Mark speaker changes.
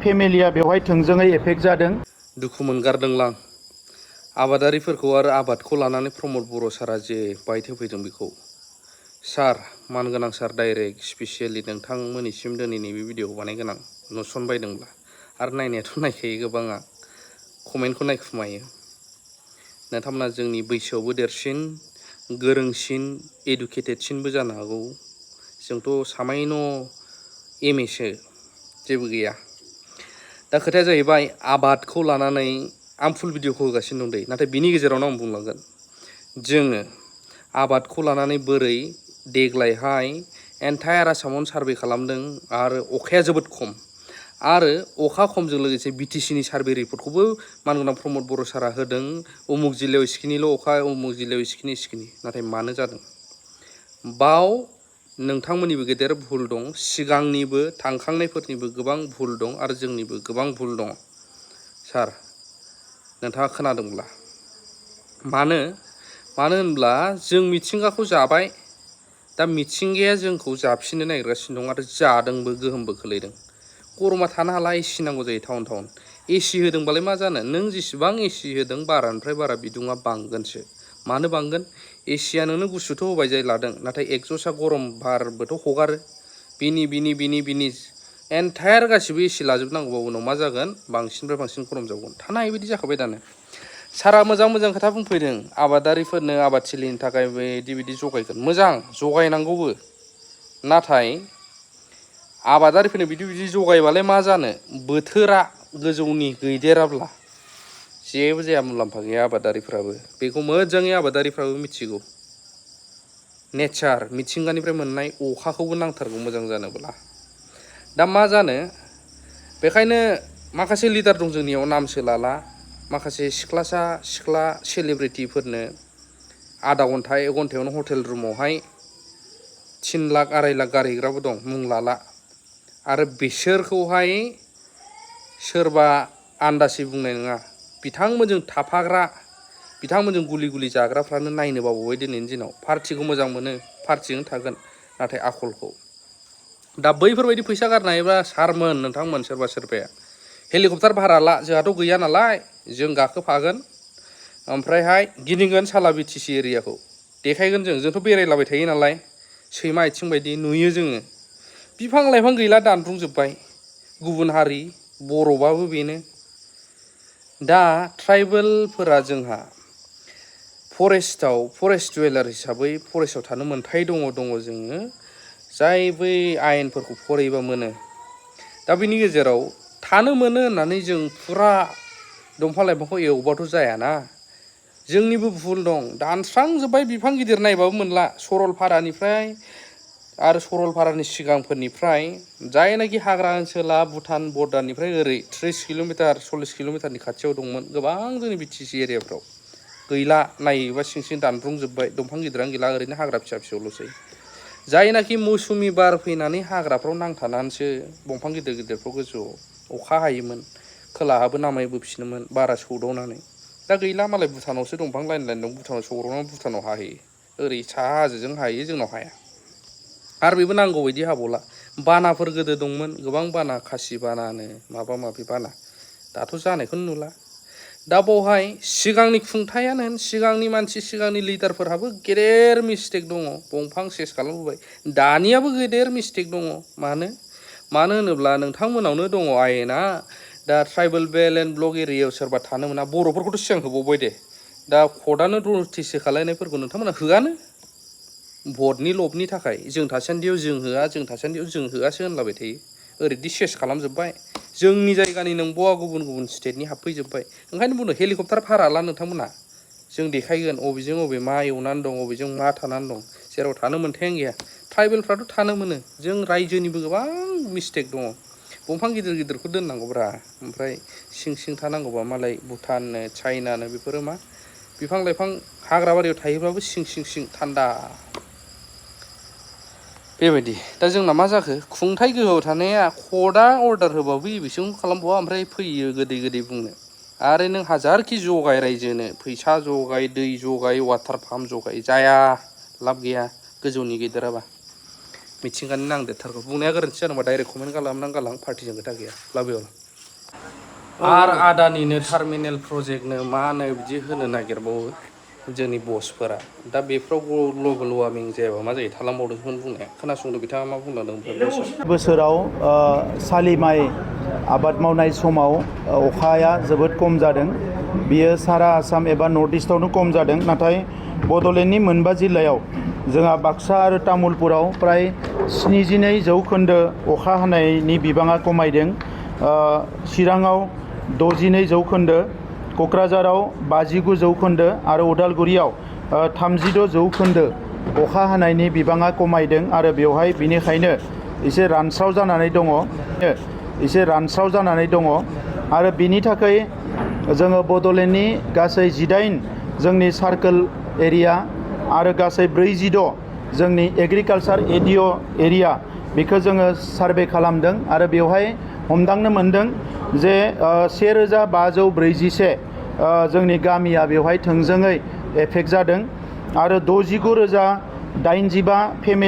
Speaker 1: फेमिलिया बेवहाय थोंजोङै एफेक्ट जादों।
Speaker 2: दुखु मोनगारदोंलां आबादारिफोरखौ आरो आबादखौ लानानै प्रमद बर' सारा जे बाइट होफैदों बेखौ। सार मानगोनां सार डाइरेक्ट स्पेसियेलि नोंथांमोननिसिम दिनैनि बे भिडिअखौ बानायगोनां नुसनबायदोंब्ला आरो नायनायाथ' नायखायो गोबाङा कमेन्टखौ नायखुमायो। नोंथांमोना जोंनि बैसोआवबो देरसिन गोरोंसिन इडुकेटेडसिनबो जानो हागौ। जोंथ' सामायन' एमएसो जेबो गैया। दा खोथाया जाहैबाय आबादखौ लानानै आं फुल भिडिअखौ होगासिनो दं दै, नाथाय बिनि गेजेरावनो आं बुंलांगोन जोङो आबादखौ लानानै बोरै देग्लायहाय एन्टायार आसामावनो सार्भे खालामदों आरो अखाया जोबोद खम आरो अखा खमजों लोगोसे बिटिसिनि सार्भे रिपर्टखौबो मानगोनां प्रमद बर' सारा होदों। उमुक जिल्लायाव इसिखिनिल' अखा उमुक जिल्लायाव इसिखिनि नाथाय मानो जादों बाव नोंथांमोननिबो गेदेर भुल दं, सिगांनिबो थांखांनायफोरनिबो गोबां भुल दं आरो जोंनिबो गोबां भुल दङ। सार नोंथाङा खोनादोंब्ला मानो होनब्ला जों मिथिंगाखौ जाबाय, दा मिथिंगाया जोंखौ जाफिननो नागिरगासिनो दं आरो जादोंबो गोहोमबो खोलैदों। गरमा थानो हाला एसि नांगौ जायो टाउन एसि होदोंबालाय मा जानो, नों जेसेबां एसि होदों बारानिफ्राय बारा बिदुङा बांगोनसो। मानो बांगोन, एसिया नोंनो गुसुथ' होबाय जाय लादों, नाथाय एक्जस्टआ गरम बारबोथ' हगारो। बिनि एन्टायार गासिबो एसि लाजोबनांगौबा उनाव मा जागोन, बांसिननिफ्राय बांसिन गरम जागोन। थानो हायै बायदि जाखाबाय दानो। सारा मोजां खोथा बुंफैदों, आबादारिफोरनो आबादथिलिनि थाखाय बिदि जगायगोन। मोजां जगायनांगौबो, नाथाय आबादारिफोरनो बिदि जगायबालाय मा जानो, बोथोरा गोजौनि गैदेराब्ला जेबो जाया, मुलाम्फा गैया आबादारिफ्राबो। बेखौ मोजाङै आबादारिफ्राबो मिथिगौ। नेचार मिथिंगानिफ्राय मोननाय अखाखौबो नांथारगौ मोजां जानोब्ला। दा मा जानो, बेखायनो माखासे लिडार दं जोंनियाव नामसो लाला, माखासे सिख्ला सेलिब्रिटिफोरनो आधा घन्टा 1 घन्टायावनो हटेल रुमावहाय 3 लाख 2.5 लाख गारहैग्राबो दं, मुं लाला। आरो बिसोरखौहाय सोरबा आन्दासै बुंनाय नङा, बिथांमोनजों थाफाग्रा बिथांमोनजों गुलि जाग्राफ्रानो नायनो बावबाय दिनैनि दिनाव। पार्टिखौ मोजां मोनो, पार्टिजों थागोन, नाथाय आखलखौ। दा बैफोरबायदि फैसा गारनो हायोब्ला सारमोन नोंथांमोन सोरबाया हेलिकप्टार भारा ला, जोंहाथ' गैया नालाय जों गाखोफागोन, ओमफ्रायहाय गिदिंगोन साला बिटिसि एरियाखौ देखायगोन। जोंथ' बेरायलाबाय थायो नालाय, सैमा आथिं बायदि नुयो जोङो। बिफां लाइफां गैला, दानब्रुंजोब्बाय। गुबुन हारि बर'बाबो बेनो। दा ट्राइबेलफोरा जोंहा फरेस्ट डुवेलार हिसाबै फरेस्टआव थानो मोन्थाय दङ जोङो, जाय बै आयेनफोरखौ फरायोबा मोनो। दा बेनि गेजेराव थानो मोनो होननानै जों फुरा दंफां लाइफांखौ एवबाथ' जायाना, जोंनिबो भुल दं। दानस्रांजोब्बाय, बिफां गिदिर नायबाबो मोनला। सरलपारानिफ्राय आरो सरलपारानि सिगांफोरनिफ्राय जायनाखि हाग्रा ओनसोला भुटान बर्डारनिफ्राय ओरै 30 किल'मिटार 40 किल'मिटारनि खाथियाव दंमोन गोबां जोंनि बिटिसि एरियाफ्राव गैला। नायोबा सिं दानब्रुंजोब्बाय, दंफां गिदिरानो गैला, ओरैनो हाग्रा फिसाल'सै। जायनाखि मौसुमि बार फैनानै हाग्राफ्राव नांथानानैसो दंफां गिदिरफ्राव गोजौआव अखा हायोमोन, खोलाहाबो नामायबोफिनोमोन बारा सौदावनानै। दा गैला, मालाय भुटानावसो दंफां लाइन दं, भुटानाव सौग्रावनानै भुटानाव हाहैयो। ओरै साहा हाजोजों हायो, जोंनाव हाया। आरो बेबो नांगौ बायदि हाबावला। बानाफोर गोदो दंमोन, गोबां बाना, खासि बानानो माबा माबि बाना, दाथ' जानायखौनो नुला। दा बावहाय सिगांनि खुंथायानो होन, सिगांनि मानसि सिगांनि लिडारफोरहाबो गेदेर मिस्टेक दङ। दंफां सेस खालामबोबाय, दानियाबो गेदेर मिस्टेक दङ। मानो होनोब्ला नोंथांमोनावनो दङ आयेना। दा ट्राइबेल बेल्ट एन्ड ब्लक एरियायाव सोरबा थानो मोना, बर'फोरखौथ' सिगां होबावबाय दे। दा कर्टआनो नटिस होखालायनायफोरखौ नोंथांमोना होआनो, भटनि लबनि थाखाय। जों थासान्दियाव जों होआसो होनलाबाय थायो। ओरैदि सेस खालामजोब्बाय, जोंनि जायगानि नंबावा गुबुन स्टेटनि हाबफैजोब्बाय। ओंखायनो बुंदों हेलिकप्टार भारा ला नोंथांमोना, जों देखायगोन अबेजों अबे मा एवनानै दं, अबेजों मा थानानै दं। जेराव थानो मोनथायानो गैया। ट्राइबेलफ्राथ' थानो मोनो, जों रायजोनिबो गोबां मिस्टेक दङ। दंफां गिदिरखौ दोननांगौब्रा, ओमफ्राय सिं थानांगौबा मालाय भुटाननो चाइनानो बेफोरो मा बिफां लाइफां हाग्रा बारियाव थायोब्लाबो सिं थान्दा बेबायदि। दा जोंना मा जाखो, खुंथाइ गोहोआव थानाया कर्टआ अर्डार होबाबो एबेसिम खालामबावा, ओमफ्राय फैयो गोदै बुंनो। आरो नों हाजारखि जगाय रायजोनो, फैसा जगाय, दै जगाय, वाटार पाम्प जगाय, जाया, लाब गैया गोजौनि गैदेराबा। मिथिंगानि नांदेरथारगौ। बुंनाया गोरोन्थि जादोंबा डाइरेक्ट कमेन्ट खालामनानै गालां, पार्टिजों खोथा गैया। लाभ इउ अल। आरो आदानिनो टार्मिनेल प्रजेक्टनो मा होनो बिदि होनो नागिरबावो जोंनि बसफोरा दा बेफ्राव ग्लबेल वार्मिं जायाबा मा जायो थालांबावदोंमोन बुंनाया खोनासंदो बिथाङा मा बुंलांदों
Speaker 1: बोसोराव सालि माइ आबाद मावनाय समाव अखाया जोबोद खम जादों। बियो सारा आसाम एबा नर्थ इस्टआवनो खम जादों। नाथाय बड'लेण्डनि मोनबा जिल्लायाव जोंहा बाक्सा आरो तामुलपुराव प्राय 72 जौखोन्दो अखा हानायनि बिबाङा खमायदों। चिराङाव 62 जौखोन्दो, क'क्राझाराव 59 जौखोन्दो आरो उदालगुरियाव 36 जौखोन्दो अखा हानायनि बिबाङा खमायदों आरो बेवहाय बिनिखायनो एसे रानस्राव जानानै दङ आरो बिनि थाखाय जोङो बड'लेण्डनि गासै 18 जोंनि सार्कोल एरिया आरो गासै 46 जोंनि एग्रिकालसार एरिया बेखौ जोङो सार्भे खालामदों आरो बेवहाय हमदांनो मोनदों जे 1541 जोंनि गामिया बेवहाय थोंजोङै एफेक्ट जादों आरो 69,085 फेमिलि